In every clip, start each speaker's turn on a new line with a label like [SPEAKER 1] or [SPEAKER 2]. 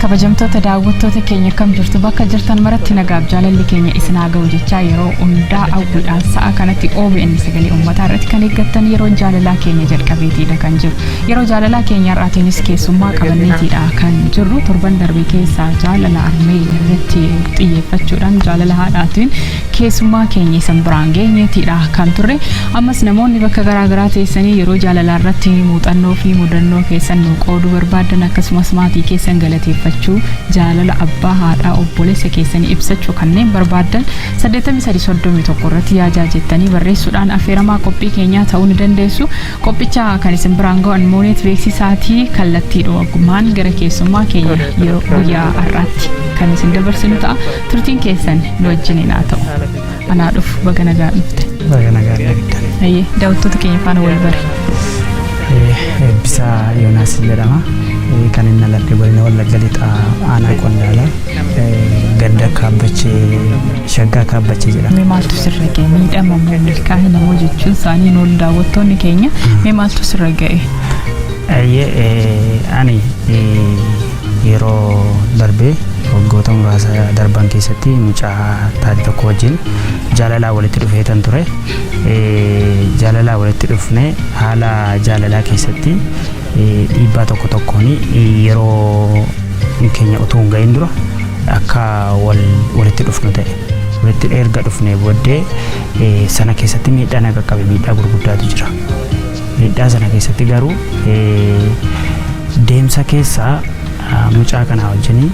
[SPEAKER 1] kabajamtoota daawwattoota keenya kam jirtu bakka jirtan maratti nagaaf jaalalli keenya isin haa ga'u jechaa yeroo hundaa awwiidhaan sa'a kanatti OBN sagalee uummataa irratti kan eeggattan yeroo jaalalaa keenya jalqabeetiidha kan jiru. Yeroo jaalalaa keenya har'aatiinis keessummaa qabanneetiidha kan jirru. Torban darbe keessaa jaalala armee irratti xiyyeeffachuudhaan jaalala haadhaatiin keessummaa keenya isin biraan geenyeetiidha kan turre. Ammas namoonni bakka garaagaraa teessanii yeroo jaalalaa irratti muuxannoo fi mudannoo keessan nu qooduu barbaadan akkasumas maatii keessan galateeffachuu jaalala abbaa haadhaa obboleessa keessanii ibsachuu kanneen barbaadan 8331 irratti yaajaa jettanii barreessuudhaan affeeramaa qophii keenyaa ta'uu ni dandeessu. Qophicha kan isin biraan ga'an mooneet beeksisaatii kallattiidha waggumaan gara keessummaa keenya yeroo guyyaa har'aatti kan isin dabarsinu ta'a. Turtiin keessan nu wajjiniin haa ta'u. Anaa dhufu baga nagaa dhufte.
[SPEAKER 2] Baga nagaa dhufte.
[SPEAKER 1] Daawwattoota keenya faana wal bari.
[SPEAKER 2] Bisa Yoonaas jedhama. Kan inni alatti godina Wallagga Lixaa aanaa Qondaala ganda Kaabbachee Shaggaa Kaabbachee jedhama.
[SPEAKER 1] Mee maaltu sirra ga'e miidhama milkaa'ina namoo jechuun isaanii nool daawwattoonni keenya mee maaltu sirra ga'e?
[SPEAKER 2] Ani yeroo darbee waggoota muraasa darban keessatti mucaa taate tokko wajjin jaalalaa walitti dhufeetan ture. Jaalalaa walitti dhufne haala jaalalaa keessatti dhiibbaa tokko tokkoon yeroo keenya utuu hin gahin dura akka walitti dhufnu ta'e. Walitti erga dhufnee booddee sana keessatti miidhaa qaqqabe miidhaa gurguddaatu jira. Miidhaa sana keessatti garuu deemsa keessaa mucaa kanaa wajjin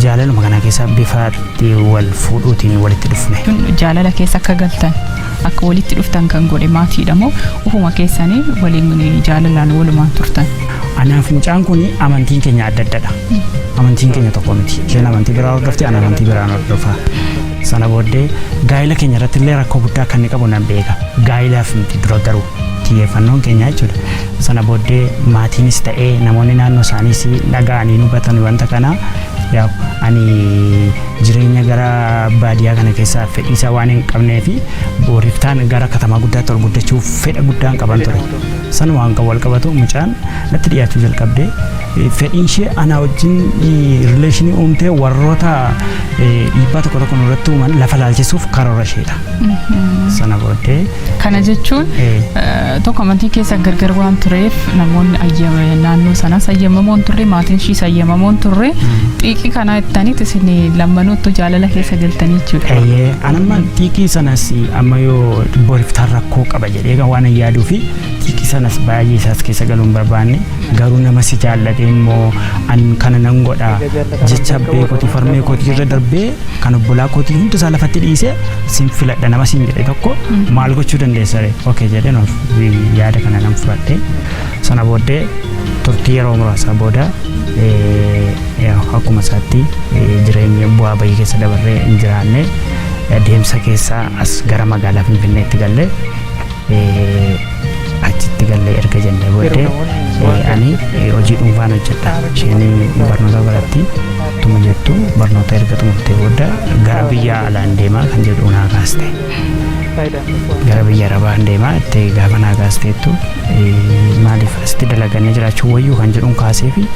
[SPEAKER 2] jaalaluma kana keessa bifaatti wal fuudhuutiin walitti dhufne.
[SPEAKER 1] Jaalala keessa akka galtan akka walitti dhuftan kan godhe maatiidha moo ufuma keessanii waliin jaalalaan walumaan turtan?
[SPEAKER 2] Anaaf mucaan kun amantiin keenya adda addadha. Amantiin keenya tokko miti. Isheen amantii biraa hordofti, ana amantii biraan hordofa. Sana booddee gaa'ila keenya irratti illee rakkoo guddaa akka inni qabu nan beeka. Gaa'ilaaf miti dura garuu xiyyeeffannoon keenya jechuudha. Sana booddee maatiinis ta'ee namoonni naannoo isaaniis dhaga'anii hubatan wanta kana ani jireenya gara baadiyyaa kana keessaa fedhiisa waan hin qabnee fi booriftaan gara katamaa guddaatti ol guddachuuf fedha guddaan qaban ture. Sana waan wal qabatu mucaan natti dhiyaachuu jalqabdee fedhiin ishee ana wajjin rileeshinii uumtee warroota dhiibbaa tokko tokko nurratti uuman lafa laalchisuuf karoora isheedha. Sana booddee
[SPEAKER 1] kana jechuun tokko amantii keessa gargar waan tureef namoonni naannoo sanas ayyamamoon turre maatiin ishiis ayyamamoon turre xiiqii kana ittaniiti isin lammanuuttu jaalala keessa galtanii jechuudha.
[SPEAKER 2] Anamma xiiqii sanas amma yoo booriftaan rakkoo qaba jedhee waan yaaduu fi xiiqii sanas baay'ee isaas keessa galuun barbaanne garuu nama si jaallatee immoo an kana nan godha jecha beekoti farmee kotii irra darbee kan obbolaa kotii hundi isaa lafatti dhiisee sin filadha nama sin jedhe tokko maal gochuu dandeessa? Okay jedheen yaada kana nan fudhadhe. Sana booddee turtii yeroo muraasa booda akkuma isaatti jireenya bu'aa bayii keessa dabarree hin jiraanne deemsa keessaa as gara magaalaa Finfinneetti galle. Achitti gallee erga jennee booddee ani hojii dhuunfaan hojjedha. Isheen barnoota baratti tuma jettu barnoota erga xumurtee booda gara biyya alaan deemaa kan jedhu naa kaaste. Gara biyya arabaan deemaa itti gaafa naa kaasteettu maaliif asitti dalagannee jiraachuu wayyuu kan jedhuun kaasee fi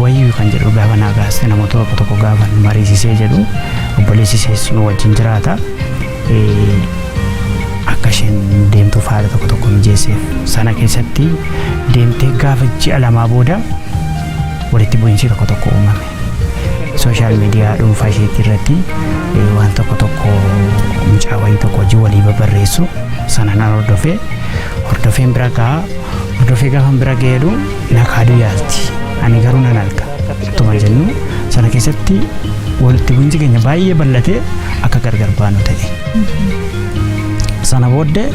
[SPEAKER 2] wayyuu kan jedhu gaafa naa kaaste namoota tokko tokko gaafa mariisisee jedhu obboleessi ishee nu wajjin jiraata. Akka isheen deemtu haala tokko tokko mijeesseef sana keessatti deemtee gaafa ji'a lamaa booda walitti bu'iinsi tokko tokko uumame. Sooshaal miidiyaa dhuunfaa isheetti irratti waan tokko tokko mucaa wayii tokko hojii walii babarreessu sana nan hordofeen bira gahaa hordofee gaafa bira ga'eedu na kaaduu yaalti. Ani garuu nan arga. Tuma jennu sana keessatti walitti bu'iinsi keenya baay'ee bal'atee akka gargar baanu ta'e. Sana booddee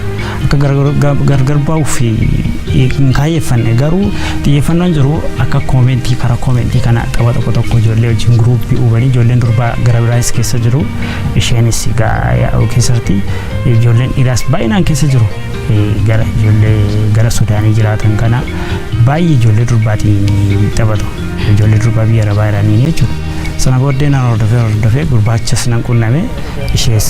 [SPEAKER 2] akka gargar bahuuf hin kaayeffanne garuu xiyyeeffannoon jiru akka koomentii karaa koomentii kana tapha tokko tokko ijoollee wajjin guruuppii uumanii ijoolleen durbaa gara biraas keessa jiru. Isheenis keessatti ijoolleen dhiiraas baay'inaan keessa jiru. Ijoollee gara Sudaanii jiraatan kana baay'ee ijoollee durbaatiin taphatu. Ijoollee durbaa biyya arabaa jiranii jechuudha. Sana booddee nan hordofee gurbaachas nan qunname ishees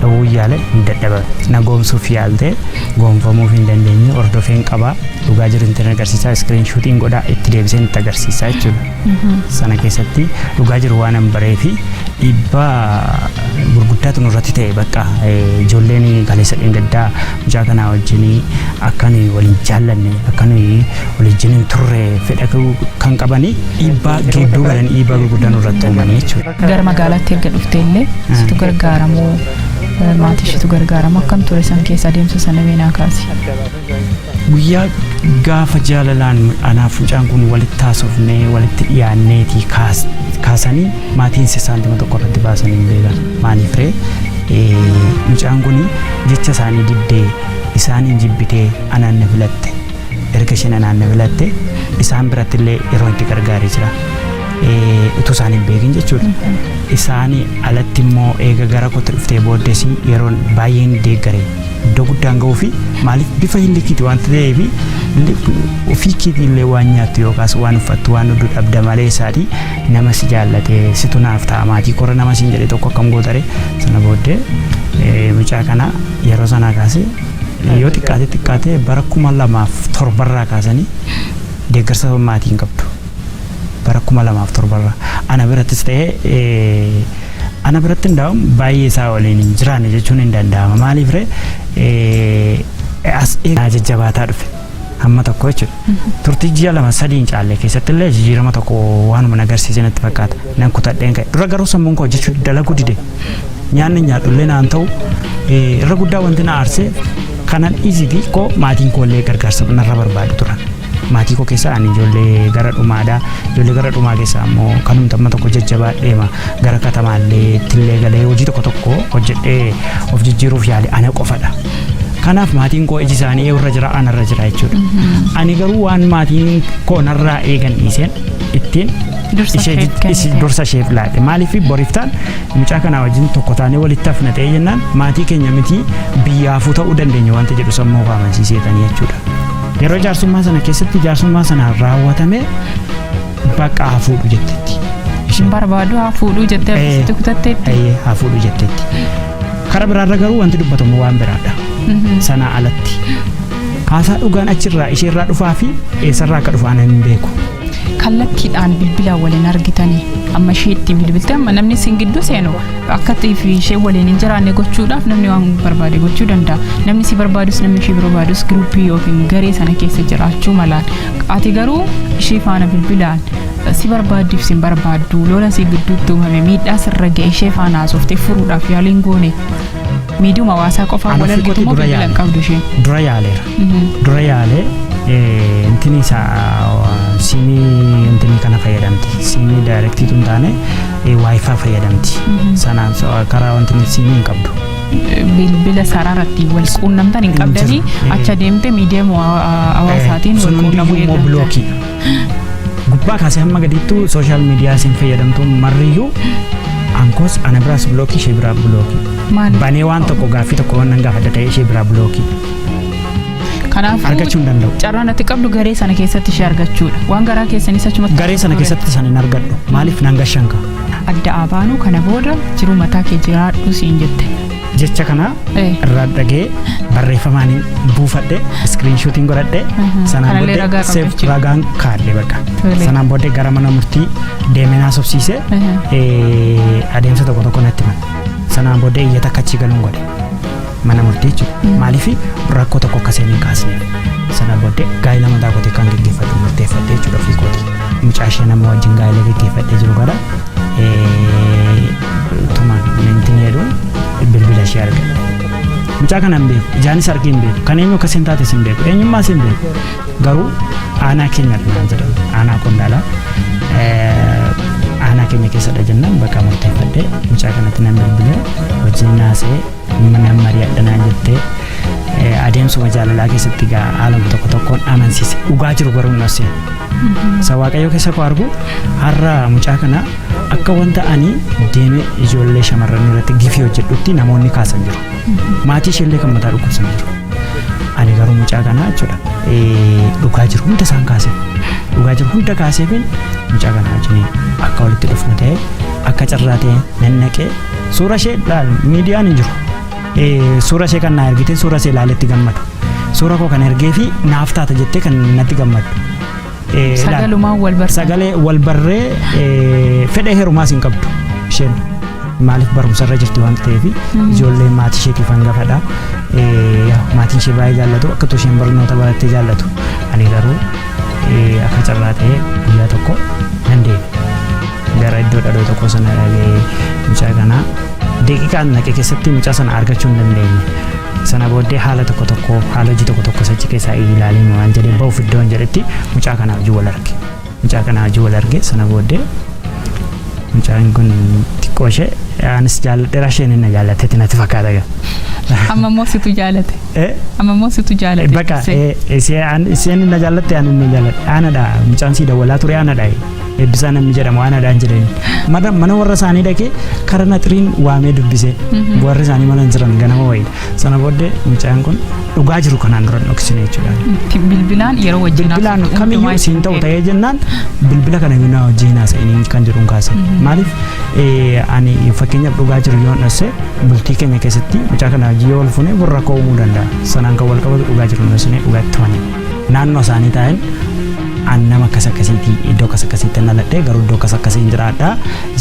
[SPEAKER 2] dhowwuu yaale hin dadhaban. Na goomsuuf yaalte goomfamuuf hin dandeenye hordofeen qabaa dhugaa jiru itti agarsiisaa iskiriinshuutiin godhaa itti deebiseen itti agarsiisaa jechuudha. Sana keessatti dhugaa jiru waan hin baree fi dhiibbaa gurguddaatu nurratti ta'e bakka ijoolleen kaleessa dheengaddaa mucaa kanaa wajjinii akka nuyi waliin jaallanne akka nuyi waliin hin turre fedha kan qabanii dhiibbaa gidduu galan dhiibbaa gurguddaa nurratti uumanii jechuudha.
[SPEAKER 1] Gara magaalaatti erga dhuftee illee situ gargaaramoo maatii isheetu gargaaramoo akkam ture san keessa adeemsa sana meenaa kaasi.
[SPEAKER 2] Guyyaa gaafa jaalalaan anaaf mucaan kun walitti taasofnee walitti dhiyaanneetii kaasanii maatiin isaantima tokko irratti baasanii hin beekan. Maaliif ree mucaan kun jecha isaanii diddee isaaniin jibbitee anaan na filatte erga isheen anaan na filatte isaan biratti illee yeroo itti gargaaree jira. Utuu isaan hin beekin jechuudha. Isaanii alatti immoo eega gara kootti dhuftee booddees yeroo baay'een deeggaree iddoo guddaan ga'uu fi maaliif bifa hin likkiti wanta ta'eef ofii keetii illee waan nyaattu yookaas waan uffattu waan dhudhu dhabda malee isaati nama si jaallate situ naaf ta'a maatii korra nama siin jedhee tokko akkam gootare sana booddee mucaa kana yeroo sanaa kaasee yoo xiqqaate bara 2007 kaasanii deeggarsa maatii hin qabdu. Bara 2007 ana birattis ta'ee ana biratti ndaa'um baay'ee isaa waliin hin jiraanne jechuun hin danda'ama. Maaliif ree as jajjabaataa dhufe hamma tokko jechuudha. Turtii ji'a 2-3 hin caalle keessatti illee jijjiirama tokko waanuma agarsiise natti fakkaata. Nan kutadheen ka'e dura garuu sammuun koo jechuudha dalaguu dide nyaanni nyaadhullee naan ta'u irra guddaa wanti na aarsee kanan dhiisii koo maatiin koo illee gargaarsa narra barbaadu turan. Maatii koo keessa ani ijoollee gara dhumaadha. Ijoollee gara dhumaa keessa ammoo kanumti amma tokko jajjabaadheema gara katamaallee tillee galee hojii tokko hojjedhee of jijjiiruuf yaale ana qofadha. Kanaaf maatiin koo iji isaanii irra jira anarra jira jechuudha. Ani garuu waan maatiin koo narraa eegan dhiiseen ittiin dursa isheef laadhe. Maaliif boriftaan mucaa kanaa wajjin tokko taanee walitti hafna ta'ee jennaan maatii keenya miti biyyaafuu ta'uu dandeenya wanta jedhu sammuu amansiiseetanii jechuudha. Yeroo jaarsummaa sana keessatti jaarsummaa sana raawwatame bakka hafuudhu jetteetti.
[SPEAKER 1] Ishin barbaadu hafuudhu jettee asitti kutatteetti.
[SPEAKER 2] Hafuudhu jetteetti. Karaa biraarra garuu wanti dubbatamu waan biraadha. Sana alatti. Haasaa dhugaan achirraa isheerraa dhufaa fi eessarraa akka dhufaan hin beeku.
[SPEAKER 1] Kallattiidhaan bilbilaan waliin argitanii amma ishee itti bilbilte amma namni siin gidduu seenu akkatti fi ishee waliin hin jiraanne gochuudhaaf namni waan barbaade gochuu danda'a. Namni si barbaadus namni ishee barbaadus giruuppii yookiin garee sana keessa jiraachuu malaan. Ati garuu ishee faana bilbilaan si barbaaddiif si barbaaddu lola si gidduutti uumame miidhaa sirra ga'e ishee faana haasoftee furuudhaaf yaaliin goone. Miidhuma hawaasaa qofaan wal argitu moo bilbilaan qabdu isheen?
[SPEAKER 2] Dura yaaleera. Dura yaalee intini simii intini kana fayyadamti. Simii daayirektii tun taane waayifaa fayyadamti. Sanaan karaa wantini simii hin qabdu.
[SPEAKER 1] Bilbila saraaratti wal quunnamtan hin qabdanii acha deemte miidiyaa hawaasaatiin wal quunnamuu
[SPEAKER 2] eegalta. Gubbaa kaasee hamma gadiittu sooshaal miidiyaa siin fayyadamtu marriyyuu ankoos ana biraas bilookii ishee biraa bilookii. Banee waan tokko gaaffii tokko waan nan gaafadha ta'ee ishee biraa bilookii.
[SPEAKER 1] Kanaafuu
[SPEAKER 2] argachuu hin danda'u.
[SPEAKER 1] Carraan ati qabdu garee sana keessatti ishee argachuudha. Waan garaa keessanis achumatti
[SPEAKER 2] garee sana keessatti isaan hin argadhu. Maaliif nan gashanka?
[SPEAKER 1] Adda abaanuu kana booda jiruu mataa kee jiraadhu siin jette.
[SPEAKER 2] Jecha kana irraa dhagee barreeffamaan buufadhe iskiriinshuutiin godhadhe sanaan booddee seef ragaan kaadhe bakka. Sanaan booddee gara mana murtii deemee naasofsiise adeemsa tokko natti hima. Sanaan booddee iyyata akkachii galuun godhe. Mana murtii jechuudha. Maaliif rakkoo tokko akkasii hin kaasne. Sana booddee gaa'ila mataa kootee kan gaggeeffadhu murteeffadhe jechuudha ofii kooti. Mucaa ishee nama wajjin gaa'ila gaggeeffadhee jiru gara tumaan mintiin jedhuun bilbila ishee argadhe. Mucaa kana hin beeku ijaanis argee hin beeku kan eenyu akkasiin taates hin beeku eenyummaas hin beeku garuu aanaa keenya dhaan jedhamu aanaa qondaalaa aanaa keenya keessadha jennaan bakka murteeffadhee mucaa kanatti nan bilbilee wajjin naasee mana mari'adhanaa jettee adeemsuma jaalalaa keessatti haaluma tokkoon amansiise dhugaa jiru garuu hin dhoksine. Isa waaqayyoo keessa koo argu har'a mucaa kana akka wanta ani deemee ijoollee shamarranii irratti gifii hojjedhutti namoonni kaasan jiru. Maatii isheellee kan mataa dhukkubsan jiru. Ani garuu mucaa kana jechuudha dhugaa jiru hunda isaan kaase. dhugaa jiru hunda kaaseefin mucaa kana wajjin akka walitti dhufnu ta'e akka carraa ta'e nannaqee suura ishee miidiyaan hin jiru suura ishee kan na ergite suura ishee ilaaletti gammadu suura koo kan ergee fi naaf taata jettee kan natti gammadu.
[SPEAKER 1] Sagalumaan wal barree.
[SPEAKER 2] Sagalee wal barree fedha heerumaas hin qabdu isheen maaliif barumsa irra jirti waan ta'eef ijoollee maatii isheetiif hangafadha. Maatiin ishee baay'ee jaallatu akka isheen barnoota barattee jaallatu ani garuu akka carraa ta'e guyyaa tokko nan deeme gara iddoo dhaloota tokko sana dhagee mucaa kanaa daqiiqaan naqee keessatti mucaa sana argachuu hin dandeenye sana booddee haala tokko haala hojii tokko sachi keessaa ilaalee waan jedhee ba'uuf iddoo hin jedhetti mucaa kanaa hojii wal arge sana booddee mucaan kun xiqqoo ishee anis jaalladheera isheen inni jaallatetti natti fakkaata gaa.
[SPEAKER 1] Amma immoo situ jaalate. Amma immoo situ jaalate.
[SPEAKER 2] Bakka isheen inni jaallatte ani inni jaalladhe aanadha mucaan sii dawwalaa ture aanadha eebbisaa namni jedhamu aanadhaan jedhani mana warra isaanii dhaqee kara naxiriin waamee dubbise warri isaanii mana hin jiran ganama wayii sana booddee mucaan kun dhugaa jiru kanaan dura dhoksine jechuudha.
[SPEAKER 1] Bilbilaan yeroo wajjin
[SPEAKER 2] bilbilaan kamiyyuu siin ta'u ta'ee jennaan bilbila kana minaa wajjin haasa'inii kan jedhuun kaase maaliif ani fakkeenyaaf dhugaa jiru yoo dhasse bultii keenya keessatti mucaa kana hojii yoo olfune burra koo uumuu danda'a sanaan kan wal qabatu dhugaa jiru dhassinee dhugaatti mane naannoo isaanii taa'een an nama akkasiitii iddoo akkasiitti naladhee garuu iddoo akkasii hin jiraadhaa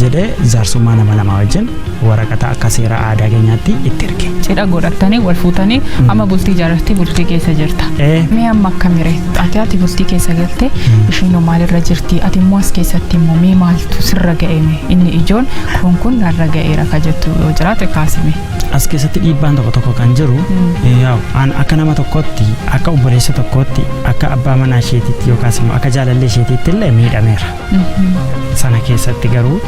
[SPEAKER 2] jedhee jaarsummaa nama lama wajjin waraqata akka seera aadaa keenyaatti itti erge.
[SPEAKER 1] Cidha godhattanii wal fuutanii amma bultii ijaarrattee bultii keessa jirta. Mee amma akkamire ati bultii keessa galte ishiin maalirra jirti ati immoo as keessatti immoo mee maaltu sirra ga'eeme inni ijoon kun narra ga'eera ka jettu yoo jiraate kaasime.
[SPEAKER 2] As keessatti dhiibbaan tokko kan jiru akka nama tokkootti akka obboleessa tokkootti akka abbaa manaa isheetitti yookaas immoo akka jaalallee isheetitti illee miidhameera. Sana keessatti garuu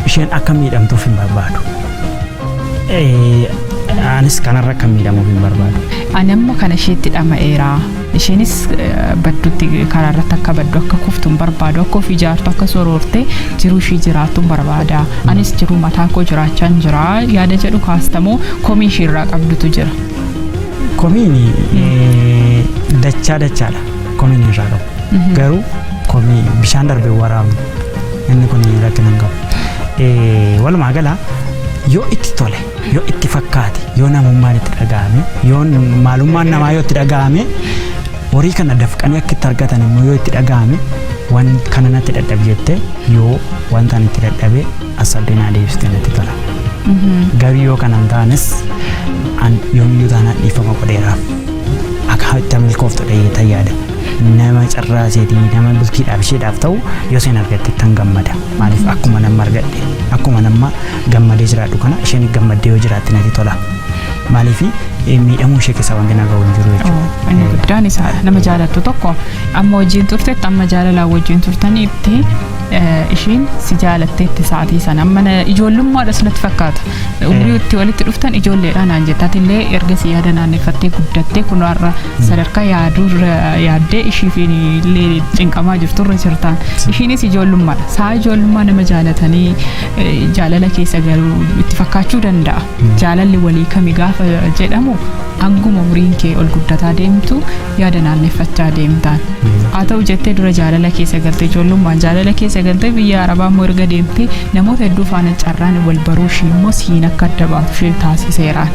[SPEAKER 2] isheen akka miidhamtuuf hin barbaadu. Anis kanarra akka miidhamuuf hin barbaadu.
[SPEAKER 1] Ani amma kana isheetti dhama'eera. Isheenis badduutti karaarratti akka baddu akka kuftu hin barbaadu akka of ijaartu akka soroorte jiruu ishii jiraattu hin barbaada. Anis jiruu mataa koo jiraachaa hin jira yaada jedhu kaastamoo komii ishiirraa qabdutu jira.
[SPEAKER 2] Komiin dachaadha komiin irraa qabu. Garuu komii bishaan darbee waraabnu inni kun rakkina hin qabu. Walumaa gala yoo itti tole yoo itti fakkaate yoo namummaan itti dhaga'ame yoo maalummaan namaa yoo itti dhaga'ame horii kana dafqanii akka itti argatan immoo yoo itti dhaga'ame waan kana natti dadhabe jettee yoo wanta itti dadhabe as-addeenaa deebistee natti tola. Garuu yoo kana hin taanes yoomiyyuu taanaan dhiifama godheeraaf akka itti milkooftu ta'ee yaada. Nama carraaseetii nama bultiidhaaf isheedhaaf ta'u yoo isheen argatte tan gammada maaliif akkuma nama argadhe akkuma nama gammadee jiraadhu kana isheen gammaddee yoo jiraatte natti tola maaliif miidhamuu ishee keessaa wanti nagaa hin jiru jechuudha.
[SPEAKER 1] Inni guddaan isaa nama jaalattu tokko amma wajjin turtetti amma jaalalaan wajjin turtaniitti ishiin si jaalatteetti sa'aatii sana amma ijoollummaadhas natti fakkaata umrii itti walitti dhuftan ijoolleedhaan naan jettaati illee erga si yaada naanneeffattee guddattee kunaarra sadarkaa yaaddee ishiif illee cinqamaa jirturra jirtaan ishiinis ijoollummaadha sa'a ijoollummaa nama jaalatanii jaalala keessa galuu itti fakkaachuu danda'a jaalalli walii kami gaafa jedhamu hanguma umriin kee ol guddataa deemtu yaada naanneeffachaa deemtaan haa ta'u jettee dura jaalala keessa galtee ijoollummaan jaalala keessa galtee biyya arabaa immoo erga deemtee namoota hedduu faana carraan wal baruu ishii immoo siin akka adda baatu ishee taasiseeraan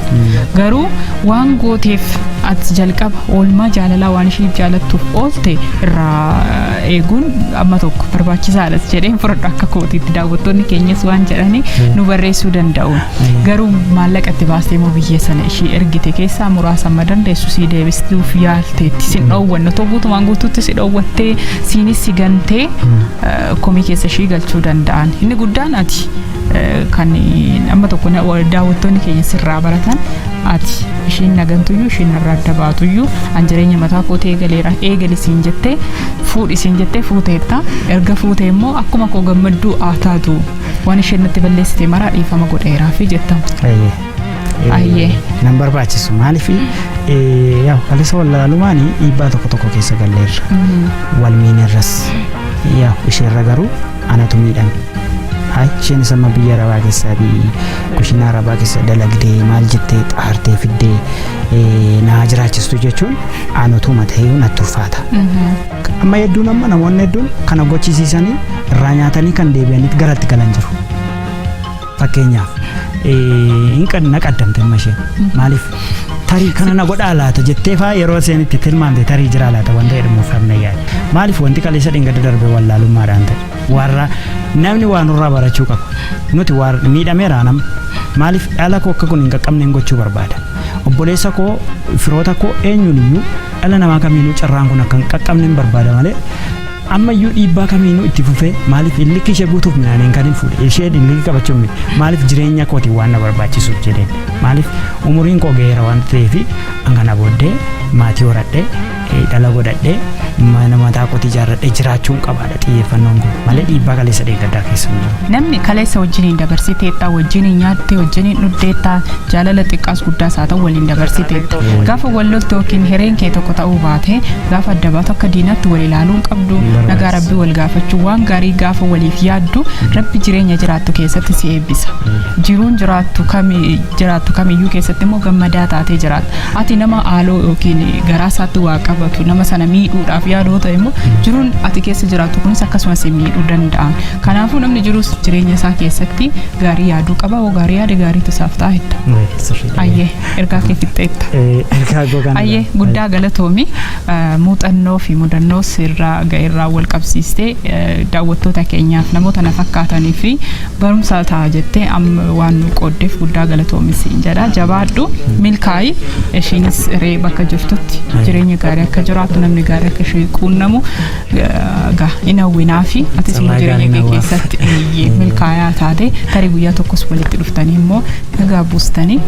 [SPEAKER 1] garuu waan gooteef ati jalqaba oolmaa jaalalaa waan ishiif jaalattuuf oolte irraa eeguun amma tokko barbaachisaadhas jedhee fudhadhu akka kootiitti daawwattoonni keenyas waan jedhani nu barreessuu danda'u garuu maallaqa itti baastee immoo biyya sana ishii ergite keessaa muraasa amma dandeessu sii deebistuuf yaalteetti sin dhoowwanne otoo guutumaan guutuutti si dhoowwattee siinis si gantee komii keessa ishii galchuu danda'an inni guddaan ati kan amma tokko daawwattoonni keenya sirraa baratan ati ishiin nagantuyyuu ishiin irraa adda baatuyyuu an jireenya mataa kootee eegaleera eegali siin jettee fuudhi siin jettee fuuteetta erga fuutee immoo akkuma koo gammadduu taatu waan isheen natti balleessite maraa dhiifama godheeraa fi jettamu. Ayyee.
[SPEAKER 2] Nan barbaachisu maaliif yaa kaleessa wallaalumaan dhiibbaa tokko keessa galleerra wal miinerras yaa isheerra garuu anatu miidhame. Isheen sama biyya arabaa keessaatii kushinaa arabaa keessa dalagdee maal jettee xaartee fiddee naa jiraachistu jechuun aanotuma ta'ee natti ulfaata. amma hedduun amma namoonni hedduun kana gochisiisanii irraa nyaatanii kan deebi'aniit garatti galan jiru. Fakkeenyaaf hin qaddamte masheen maaliif tarii kana na godhaa laata jettee faa yeroo isheen itti tilmaamte tarii jira laata wanta jedhamu fannee yaade maaliif wanti kaleessa dhingada darbe wallaalummaadhaan ta'e warra namni waan nurraa barachuu qaba nuti miidhameera nama maaliif dhala koo akka kun hin qaqqabneen gochuu barbaada obboleessa koo firoota koo eenyuuniyyuu dhala namaa kamiinuu carraan kun akka hin qaqqabneen barbaada malee ammayyuu dhiibbaa kamiinuu itti fufee maaliif illikki ishee guutuuf midhaaniin kan hin fuudhe ishee illikki qabachuun maaliif jireenya kootiin waan na barbaachisuuf jedheen maaliif umuriin koo ga'eera waan ta'eef hangana booddee maatii horadhee dhala godhadhee mana mataa kootii ijaarradhee jiraachuun qabaadha xiyyeeffannoon kun malee dhiibbaa kaleessa deeggardaa keessa
[SPEAKER 1] namni kaleessa wajjiniin dabarsiteetta wajjiniin nyaatte wajjiniin dhuddeetta jaalala xiqqaas guddaas haa ta'u waliin dabarsiteetta gaafa walloltu yookiin hireen kee tokko ta'uu baate gaafa adda baatu akka diinatti wal ilaaluun qabdu nagaa rabbi wal gaafachuu waan gaarii gaafa waliif yaaddu rabbi jireenya jiraattu keessatti si eebbisa jiruun jiraattu kamiyyuu keessatti immoo gammadaa taatee jiraatta ati nama aaloo yookiin garaasaatti waa qabatu nama sana miidhuudhaaf yaaduu ta'e immoo jiruun ati keessa jiraattu kunis akkasumas miidhuu danda'an kanaafuu namni jirus jireenya isaa keessatti gaarii yaaduu qaba oo gaarii yaade gaariitu isaaf taa'etta ayyee ergaa kee fixxeetta ayyee guddaa galatoomi muuxannoo fi mudannoo sirraa ga'eerraa wal qabsiistee daawwattoota keenyaaf namoota na fakkaatanii fi barumsa ta'a jettee waan nu qooddeef guddaa galatoomi siin jedha jabaadhu milkaayi ishiinis ree bakka jirtutti jireenya gaarii akka jiraattu namni gaarii akka ishee quunnamu hin hawwinaa fi atis immoo jireenya kee keessatti milkaayaa taate tarii guyyaa tokkos walitti dhuftanii immoo nagaa buustanii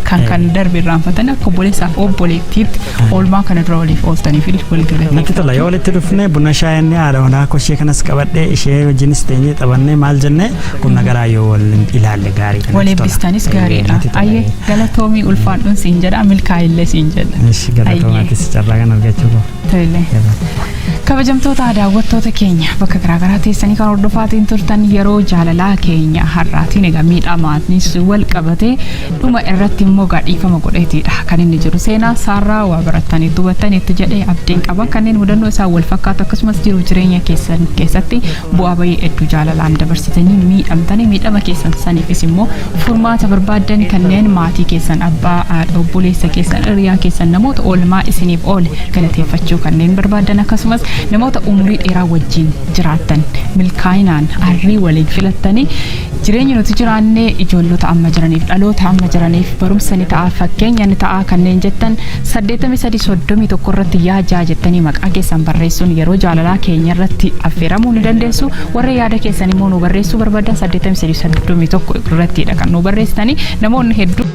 [SPEAKER 1] kan darbe irraanfatanii akka obboleessaaf obboleettiitti oolmaa kana dura waliif ooltanii fi walgalatanii.
[SPEAKER 2] Natti tola yoo walitti dhufne buna shaayannee haadha manaa koshee kanas qabadhee ishee wajjinis teenyee taphannee maal jennee kun nagaraa yoo wal ilaalle gaarii.
[SPEAKER 1] Wal eebbistanis gaariidha. Ayyee galatoomii ulfaadhuun siin jedha milkaa'illee siin jedha.
[SPEAKER 2] Galatoomaattis carraa kan argachuu qaba.
[SPEAKER 1] Tole. kabajamtoota daawwattoota keenya bakka garaagaraa teessanii kan hordofaatiin turtan yeroo jaalalaa keenya har'aatiin egaa miidhamaanis wal qabatee dhuma irratti immoo gadhiifama godheetiidha kan inni jiru seenaa saarraa waa barattanii dubattaniitti jedhee abdiin qaba kanneen mudannoo isaa wal fakkaatu akkasumas jiru jireenya keessan keessatti bu'aa bayii hedduu jaalalaan dabarsitanii miidhamtanii miidhama keessan saniifis immoo furmaata barbaadan kanneen maatii keessan abbaa haadha obboleessa keessan hiriyaa keessan namoota oolmaa isiniif oole galateeffachuu kanneen barbaadan akkasumas namoota umurii dheeraa wajjin jiraatan milkaa'inaan arrii waliin filattanii jireenya nuti jiraannee ijoollota amma jiraniif dhaloota amma jiraniif barumsa ni ta'a fakkeenya ni ta'a kanneen jettan 8331 irratti yaajaa jettanii maqaa keessan barreessuun yeroo jaalalaa keenya irratti affeeramuu ni dandeessu warra yaada keessan immoo nu barreessuu barbaadan 8331 irrattidha kan nu barreessitanii namoonni hedduu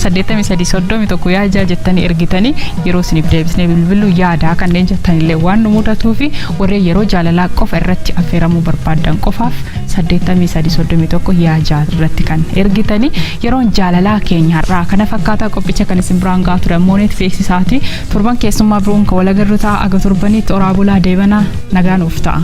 [SPEAKER 1] saddeettamii sadii soddomii tokko yaajaa jettanii ergitanii yeroo isiniif deebisnee bilbiluu yaadaa kanneen jettanillee waan nu mudatuu fi warreen yeroo jaalalaa qofa irratti affeeramuu barbaadan qofaaf 8331 yaajaa irratti kan ergitanii yeroon jaalalaa keenya har'aa kana fakkaataa qophicha kan isin biraan gaatu rammooniit feesisaati turban keessummaa biroon kan walagarru ta'a aga turbaniitti oraa bulaa deebanaa nagaa nuuf ta'a.